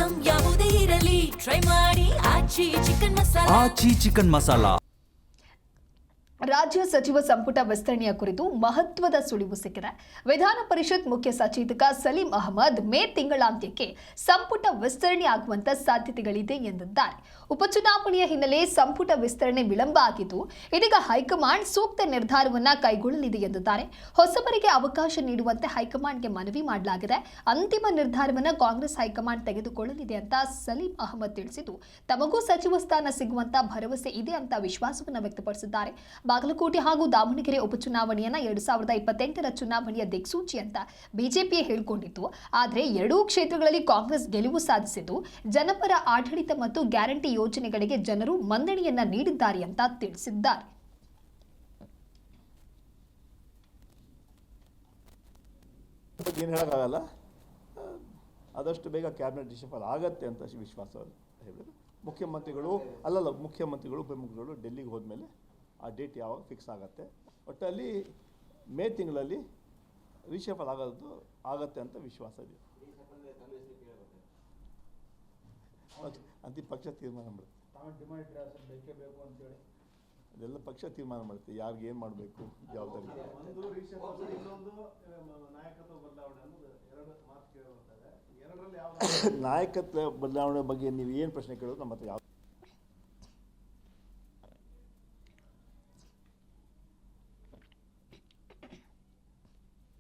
Item ಯಾವುದೇ ಇರಲಿ try ಮಾಡಿ ಆಚಿ ಚಿಕನ್ ಮಸಾಲಾ. ರಾಜ್ಯ ಸಚಿವ ಸಂಪುಟ ವಿಸ್ತರಣೆಯ ಕುರಿತು ಮಹತ್ವದ ಸುಳಿವು ಸಿಕ್ಕಿದೆ. ವಿಧಾನ ಪರಿಷತ್ ಮುಖ್ಯ ಸಚೇತಕ ಸಲೀಂ ಅಹಮದ್ ಮೇ ತಿಂಗಳಾಂತ್ಯಕ್ಕೆ ಸಂಪುಟ ವಿಸ್ತರಣೆ ಆಗುವಂತ ಸಾಧ್ಯತೆಗಳಿದೆ ಎಂದಿದ್ದಾರೆ. ಉಪಚುನಾವಣೆಯ ಹಿನ್ನೆಲೆ ಸಂಪುಟ ವಿಸ್ತರಣೆ ವಿಳಂಬ ಆಗಿದ್ದು, ಇದೀಗ ಹೈಕಮಾಂಡ್ ಸೂಕ್ತ ನಿರ್ಧಾರವನ್ನ ಕೈಗೊಳ್ಳಲಿದೆ ಎಂದಿದ್ದಾರೆ. ಹೊಸಬರಿಗೆ ಅವಕಾಶ ನೀಡುವಂತೆ ಹೈಕಮಾಂಡ್ಗೆ ಮನವಿ ಮಾಡಲಾಗಿದೆ. ಅಂತಿಮ ನಿರ್ಧಾರವನ್ನ ಕಾಂಗ್ರೆಸ್ ಹೈಕಮಾಂಡ್ ತೆಗೆದುಕೊಳ್ಳಲಿದೆ ಅಂತ ಸಲೀಂ ಅಹಮದ್ ತಿಳಿಸಿದ್ದು, ತಮಗೂ ಸಚಿವ ಸ್ಥಾನ ಸಿಗುವಂತ ಭರವಸೆ ಇದೆ ಅಂತ ವಿಶ್ವಾಸವನ್ನ ವ್ಯಕ್ತಪಡಿಸಿದ್ದಾರೆ. ಬಾಗಲಕೋಟೆ ಹಾಗೂ ದಾವಣಗೆರೆ ಉಪಚುನಾವಣೆಯನ್ನ 2028ರ ಚುನಾವಣೆಯ ದಿಕ್ಸೂಚಿ ಅಂತ ಬಿಜೆಪಿ ಹೇಳಿಕೊಂಡಿತ್ತು. ಆದರೆ ಎರಡೂ ಕ್ಷೇತ್ರಗಳಲ್ಲಿ ಕಾಂಗ್ರೆಸ್ ಗೆಲುವು ಸಾಧಿಸಿದ್ದು, ಜನಪರ ಆಡಳಿತ ಮತ್ತು ಗ್ಯಾರಂಟಿ ಯೋಜನೆಗಳಿಗೆ ಜನರು ಮನ್ನಣೆಯನ್ನ ನೀಡಿದ್ದಾರೆ ಅಂತ ತಿಳಿಸಿದ್ದಾರೆ. ಏನು ಹೇಳೋಕ್ಕಾಗಲ್ಲ, ಆದಷ್ಟು ಬೇಗ ಕ್ಯಾಬಿನೆಟ್ ಡಿಸಿಷನ್ ಆಗತ್ತೆ ಅಂತ ವಿಶ್ವಾಸ ಹೇಳಿದ್ರು. ಮುಖ್ಯಮಂತ್ರಿಗಳು ಉಪಮುಖ್ಯಮಂತ್ರಿಗಳು ಡೆಲ್ಲಿಗೆ ಹೋದ್ಮೇಲೆ ಆ ಡೇಟ್ ಯಾವಾಗ ಫಿಕ್ಸ್ ಆಗುತ್ತೆ. ಒಟ್ಟಲ್ಲಿ ಮೇ ತಿಂಗಳಲ್ಲಿ ರಿಷಫಲ್ ಆಗತ್ತೆ ಅಂತ ವಿಶ್ವಾಸ ಇದೆ. ಅಂತಿಮ ಪಕ್ಷ ತೀರ್ಮಾನ ಮಾಡುತ್ತೆ, ಅದೆಲ್ಲ ಪಕ್ಷ ತೀರ್ಮಾನ ಮಾಡುತ್ತೆ ಯಾರಿಗೆ ಏನು ಮಾಡಬೇಕು ಜವಾಬ್ದಾರಿ. ನಾಯಕತ್ವ ಬದಲಾವಣೆ ಬಗ್ಗೆ ನೀವು ಏನು ಪ್ರಶ್ನೆ ಕೇಳೋದು ನಮ್ಮ ಹತ್ರ ಯಾವ